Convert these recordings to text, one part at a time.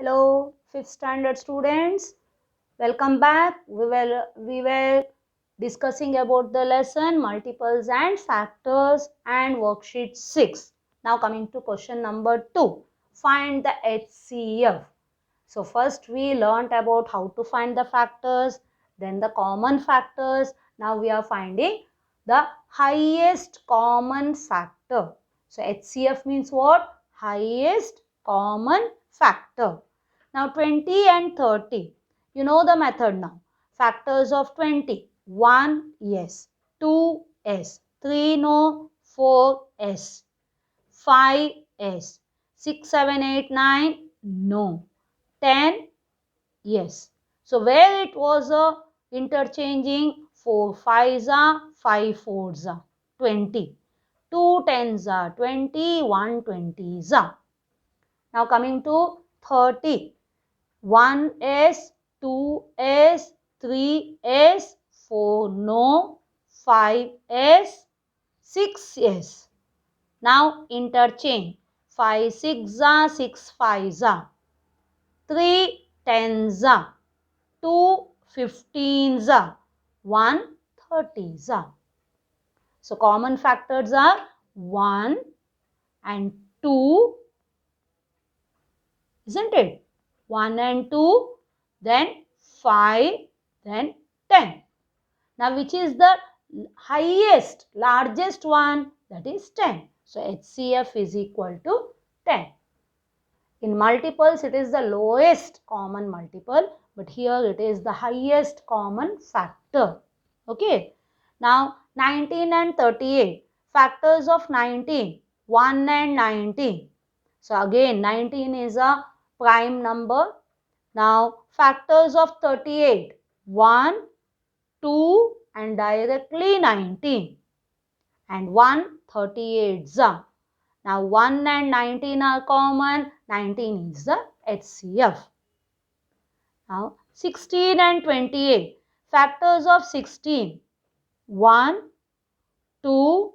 Hello, 5th standard students. Welcome back. We were discussing about the lesson multiples and factors and worksheet 6. Now coming to question number 2. Find the HCF. So first we learnt about how to find the factors, then the common factors. Now we are finding the highest common factor. So HCF means what? Highest common factor. Now 20 and 30. You know the method now. Factors of 20. 1 yes, 2 s, 3 no, 4 s, 5 s, 6, 7, 8, 9 no, 10 yes. So where it was a interchanging 4 5s are 5 4s are 20, 2 10s are 20, 1 20s are. Now coming to 30. 1s, 2s, 3s, 4 no, 5s, 6s. Now interchange 5 6 are 6 5s are 3 10s are 2 15s are 1 30s are. So common factors are 1 and 2, isn't it? 1 and 2, then 5, then 10. Now which is the highest, largest one? That is 10. So HCF is equal to 10. In multiples, it is the lowest common multiple, but here it is the highest common factor. Okay. Now 19 and 38. Factors of 19. 1 and 19. So again 19 is a prime number. Now factors of 38. 1, 2 and directly 19. And 1 38 za. Now 1 and 19 are common. 19 is the HCF. Now 16 and 28. Factors of 16. 1, 2,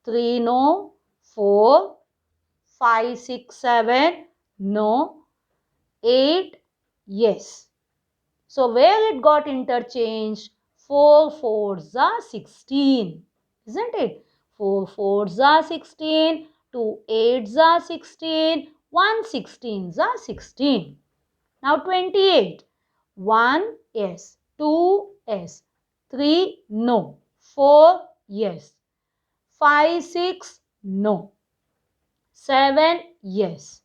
3 no, 4, 5, 6, 7 no, 8 yes. So where it got interchanged? 4 4s are 16, isn't it? 4 4s are 16, 2 8s are 16, 1 16s are 16. Now 28. 1 yes, 2 yes, 3 no, 4 yes, 5 6 no, 7 yes.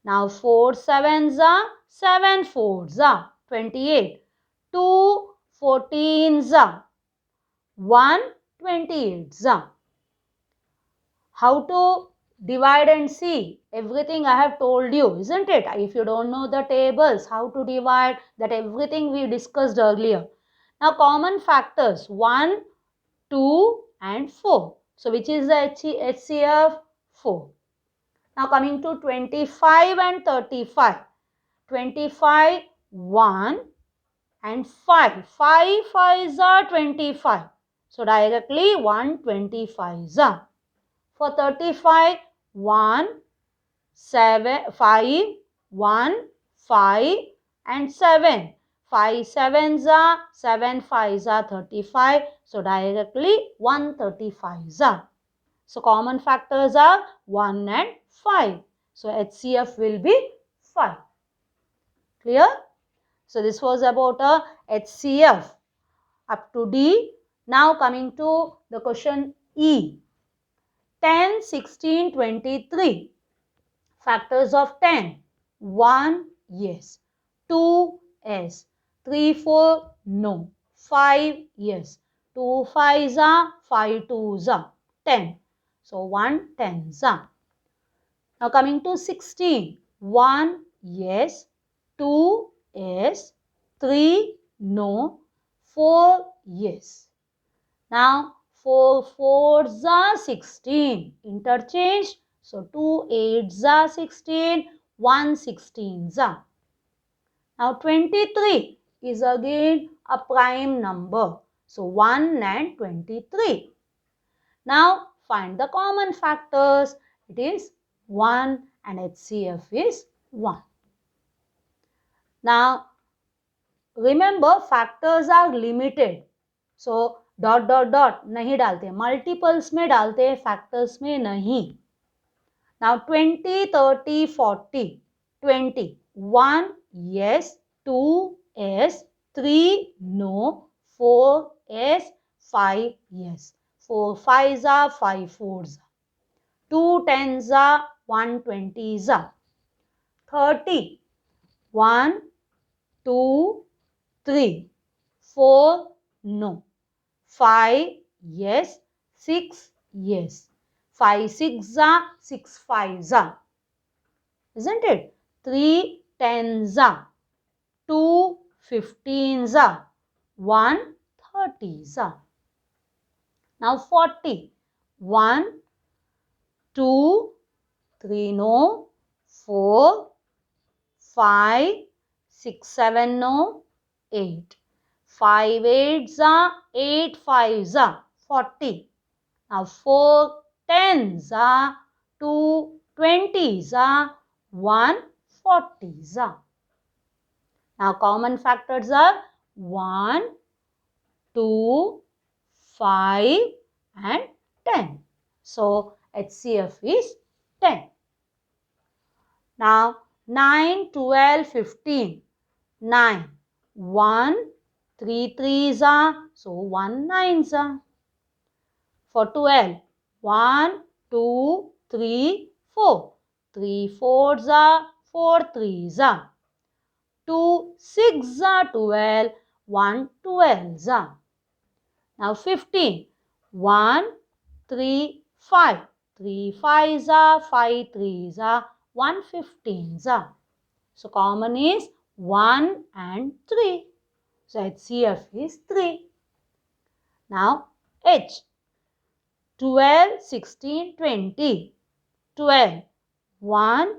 Now 4 7s are 7 4s are 28. 2 14s are 1 28s are. How to divide and see? Everything I have told you, isn't it? If you don't know the tables, how to divide, that everything we discussed earlier. Now common factors 1, 2 and 4. So which is the HCF? 4. Now coming to 25 and 35. 25, 1 and 5. 5 5s are 25. So directly 125s are. For 35, 1, 7, 5, 1, 5 and 7. 5 7s are, 7 5s are 35. So directly 135s are. So common factors are 1 and 5. So HCF will be 5. Clear? So this was about a HCF up to D. Now coming to the question E. 10, 16, 23. Factors of 10. 1 yes, 2 yes, 3 4 no, 5 yes, 2 5s are, 5 2s are 10. So 1 10s are. Now coming to 16. 1 yes, 2 yes, 3 no, 4 yes. Now 4 4s are 16. Interchange. So 2 8s are 16. 1 16s are. Now 23 is again a prime number. So 1 and 23. Now find the common factors. It is 1 and HCF is 1. Now, remember factors are limited. So, dot dot dot नहीं डालते, multiples में डालते हैं, factors में नहीं. Now 20, 30, 40. 20. 1 yes, 2 yes, 3 no, 4 yes, 5 yes. 4 5s are 5 4s. 2 10s are 1 20s are. 30. 1 2 3 4 no. 5 yes, 6 yes. 5 6 are 6 5s are. Isn't it? 3 10s are. 2 15s are. 1 30s are. Now 40. 1 2 3 no, 4 5 6 7 no, 8. 5 8s are 8 5s are 40. Now 4 10s are 2 20s are 1 40s are. Now common factors are 1, 2, 5 and 10. So HCF is 10. Now 9, 12, 15. 9. 1, 3 3s are, so 1 9s are. For 12, 1, 2, 3, 4. 3 4s are, 4 3s are. 2 6 are 12, 1 12s are. Now 15, 1, 3, 5. 3 5s are, 5 3s are, 1 15s are. So common is 1 and 3. So HCF is 3. Now H. 12, 16, 20. 12. 1,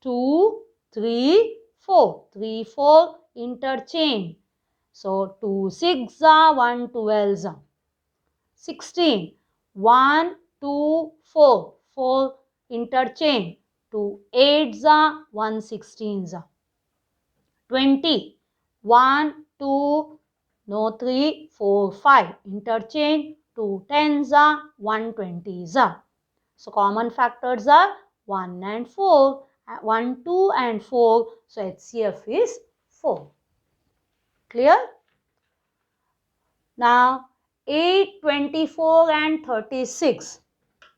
2, 3, 4. 3, 4 interchange. So 2 6 are, 1 12s are. 16. 1, 2, 4. 4 interchange. 2 8s are, 1 16s are. 20. 1, 2, no 3, 4, 5 interchange. 2 10s are, 1 20s are. So common factors are 1 and 4. 1, 2 and 4. So HCF is 4. Clear? Now 8, 24 and 36.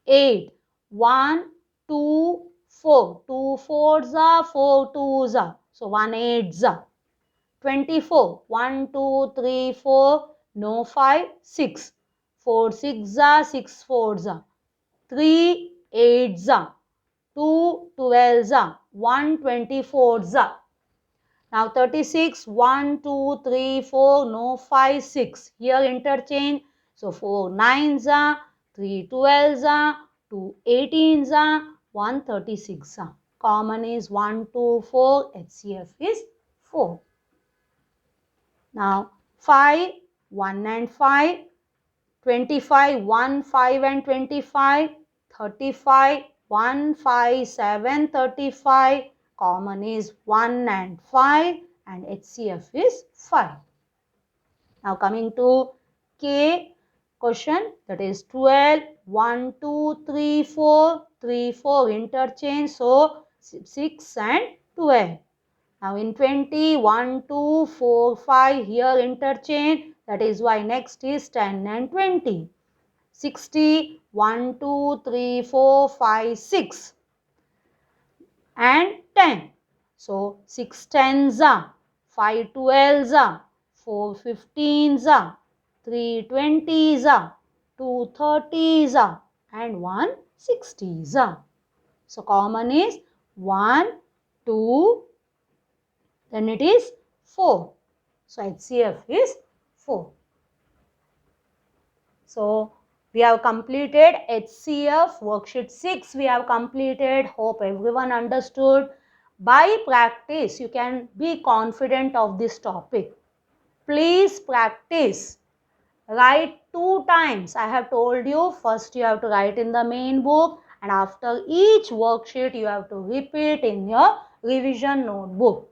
8. 1, 2, 4. 2 4s are, 4 2s are. So 1 8s are. 24. 1, 2, 3, 4. No 5, 6. 4 6 are, 6 4s are. 3 8s are. 2 12s are. 1 24s are. Now 36. 1, 2, 3, 4. No 5, 6. Here interchange. So 4 9s are. 3 12s are. 2 18s are. 1 36 are. Common is 1, 2, 4. HCF is 4. Now 5, 1 and 5, 25, 1, 5 and 25, 35, 1, 5, 7, 35, common is 1 and 5 and HCF is 5. Now coming to K question, that is 12, 1, 2, 3, 4, 3, 4 interchange, so 6 and 12. Now in 20, 1, 2, 4, 5 here interchange, that is why next is 10 and 20. 60, 1, 2, 3, 4, 5, 6 and 10. So 6 10s are, 5 12s are, 4 15s are, 3 20s are, 2 30s are and 1 60s are. So common is 1, 2, then it is 4. So HCF is 4. So we have completed HCF worksheet 6. We have completed. Hope everyone understood. By practice, you can be confident of this topic. Please practice. Write 2 times. I have told you, first you have to write in the main book and after each worksheet you have to repeat in your revision notebook.